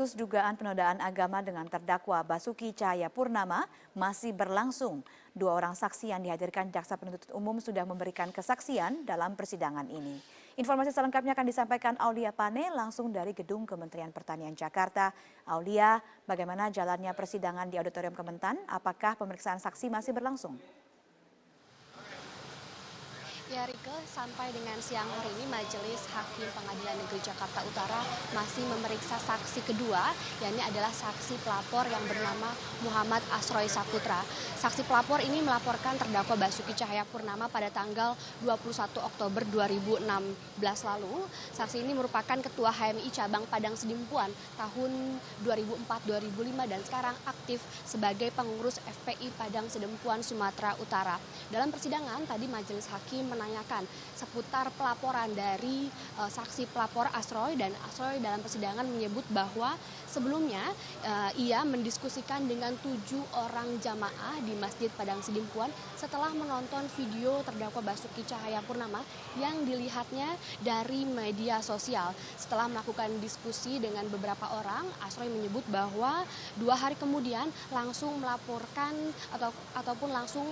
Kasus dugaan penodaan agama dengan terdakwa Basuki Cahayapurnama masih berlangsung. Dua orang saksi yang dihadirkan jaksa penuntut umum sudah memberikan kesaksian dalam persidangan ini. Informasi selengkapnya akan disampaikan Aulia Pane langsung dari Gedung Kementerian Pertanian Jakarta. Aulia, bagaimana jalannya persidangan di Auditorium Kementan? Apakah pemeriksaan saksi masih berlangsung? Ya Rike, sampai dengan siang hari ini Majelis Hakim Pengadilan Negeri Jakarta Utara masih memeriksa saksi kedua, yakni adalah saksi pelapor yang bernama Muhammad Asroy Saputra. Saksi pelapor ini melaporkan terdakwa Basuki Cahayapurnama pada tanggal 21 Oktober 2016 lalu. Saksi ini merupakan Ketua HMI Cabang Padang Sidimpuan tahun 2004-2005 dan sekarang aktif sebagai pengurus FPI Padang Sidimpuan Sumatera Utara. Dalam persidangan tadi Majelis Hakim menanyakan seputar pelaporan dari saksi pelapor Asroy, dan Asroy dalam persidangan menyebut bahwa sebelumnya ia mendiskusikan dengan 7 orang jamaah di Masjid Padang Sidimpuan setelah menonton video terdakwa Basuki Cahayapurnama yang dilihatnya dari media sosial. Setelah melakukan diskusi dengan beberapa orang, Asroy menyebut bahwa 2 hari kemudian langsung melaporkan ataupun langsung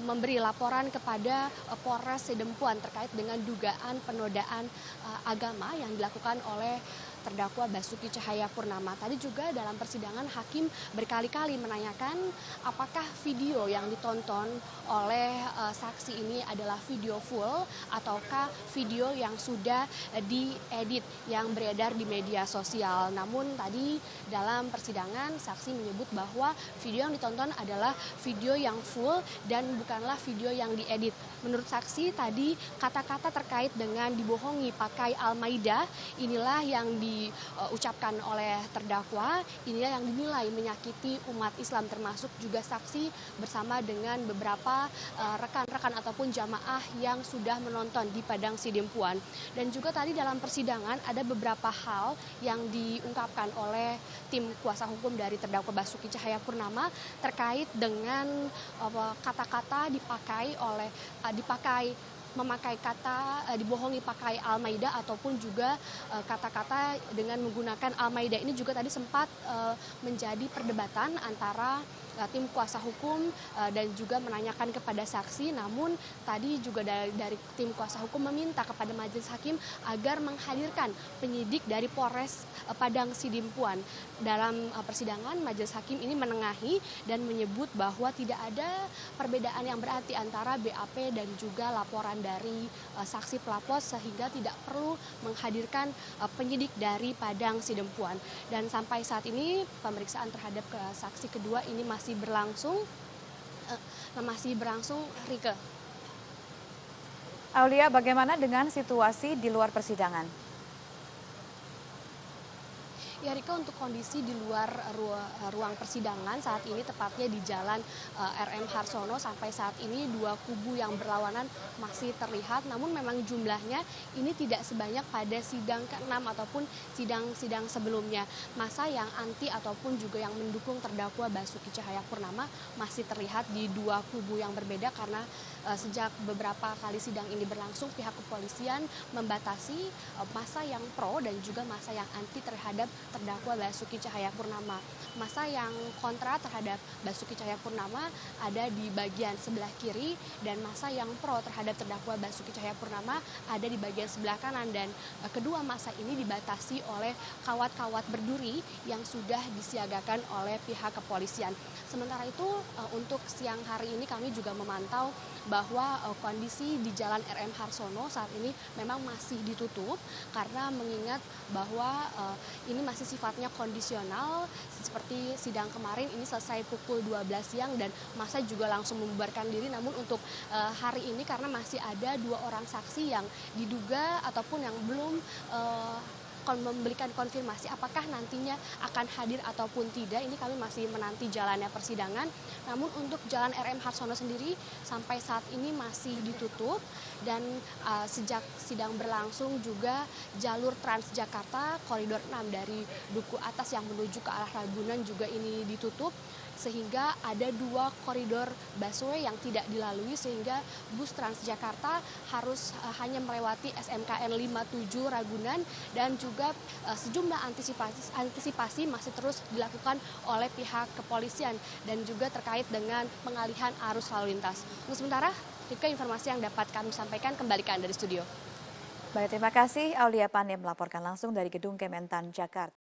memberi laporan kepada Polres Sidempuan terkait dengan dugaan penodaan agama yang dilakukan oleh terdakwa Basuki Cahayapurnama. Tadi juga dalam persidangan hakim berkali-kali menanyakan apakah video yang ditonton oleh saksi ini adalah video full ataukah video yang sudah diedit yang beredar di media sosial. Namun tadi dalam persidangan saksi menyebut bahwa video yang ditonton adalah video yang full dan bukanlah video yang diedit. Menurut saksi tadi kata-kata terkait dengan dibohongi pakai Al-Maidah inilah yang diucapkan oleh terdakwa, inilah yang dinilai menyakiti umat Islam, termasuk juga saksi bersama dengan beberapa rekan-rekan ataupun jamaah yang sudah menonton di Padang Sidimpuan. Dan juga tadi dalam persidangan ada beberapa hal yang diungkapkan oleh tim kuasa hukum dari terdakwa Basuki Cahayapurnama terkait dengan kata-kata memakai kata dibohongi pakai Al-Maidah ataupun juga kata-kata dengan menggunakan Al-Maidah. Ini juga tadi sempat menjadi perdebatan antara tim kuasa hukum dan juga menanyakan kepada saksi. Namun tadi juga dari tim kuasa hukum meminta kepada majelis hakim agar menghadirkan penyidik dari Polres Padang Sidimpuan. Dalam persidangan majelis hakim ini menengahi dan menyebut bahwa tidak ada perbedaan yang berarti antara BAP dan juga laporan dari saksi pelapor sehingga tidak perlu menghadirkan penyidik dari Padang Sidimpuan. Dan sampai saat ini pemeriksaan terhadap saksi kedua ini masih berlangsung Rike. Aulia, bagaimana dengan situasi di luar persidangan? Ya Rika, untuk kondisi di luar ruang persidangan saat ini tepatnya di Jalan RM Harsono, sampai saat ini 2 kubu yang berlawanan masih terlihat, namun memang jumlahnya ini tidak sebanyak pada sidang ke-6 ataupun sidang-sidang sebelumnya. Masa yang anti ataupun juga yang mendukung terdakwa Basuki Cahayapurnama masih terlihat di 2 kubu yang berbeda karena sejak beberapa kali sidang ini berlangsung pihak kepolisian membatasi masa yang pro dan juga masa yang anti terhadap terdakwa Basuki Cahayapurnama. Masa yang kontra terhadap Basuki Cahayapurnama ada di bagian sebelah kiri dan masa yang pro terhadap terdakwa Basuki Cahayapurnama ada di bagian sebelah kanan, dan kedua masa ini dibatasi oleh kawat-kawat berduri yang sudah disiagakan oleh pihak kepolisian. Sementara itu untuk siang hari ini kami juga memantau bahwa kondisi di Jalan RM Harsono saat ini memang masih ditutup karena mengingat bahwa ini masih sifatnya kondisional. Seperti sidang kemarin ini selesai pukul 12 siang dan massa juga langsung membubarkan diri. Namun untuk hari ini karena masih ada 2 orang saksi yang diduga ataupun yang belum memberikan konfirmasi apakah nantinya akan hadir ataupun tidak, ini kami masih menanti jalannya persidangan. Namun untuk Jalan RM Harsono sendiri sampai saat ini masih ditutup, dan sejak sidang berlangsung juga jalur Transjakarta koridor 6 dari Duku Atas yang menuju ke arah Ragunan juga ini ditutup. sehingga ada 2 koridor busway yang tidak dilalui sehingga bus Transjakarta harus hanya melewati SMKN 57 Ragunan dan juga sejumlah antisipasi masih terus dilakukan oleh pihak kepolisian dan juga terkait dengan pengalihan arus lalu lintas. Untuk sementara, Rika, informasi yang dapat kami sampaikan, kembalikan dari studio. Baik, terima kasih Aulia Pane melaporkan langsung dari Gedung Kementan, Jakarta.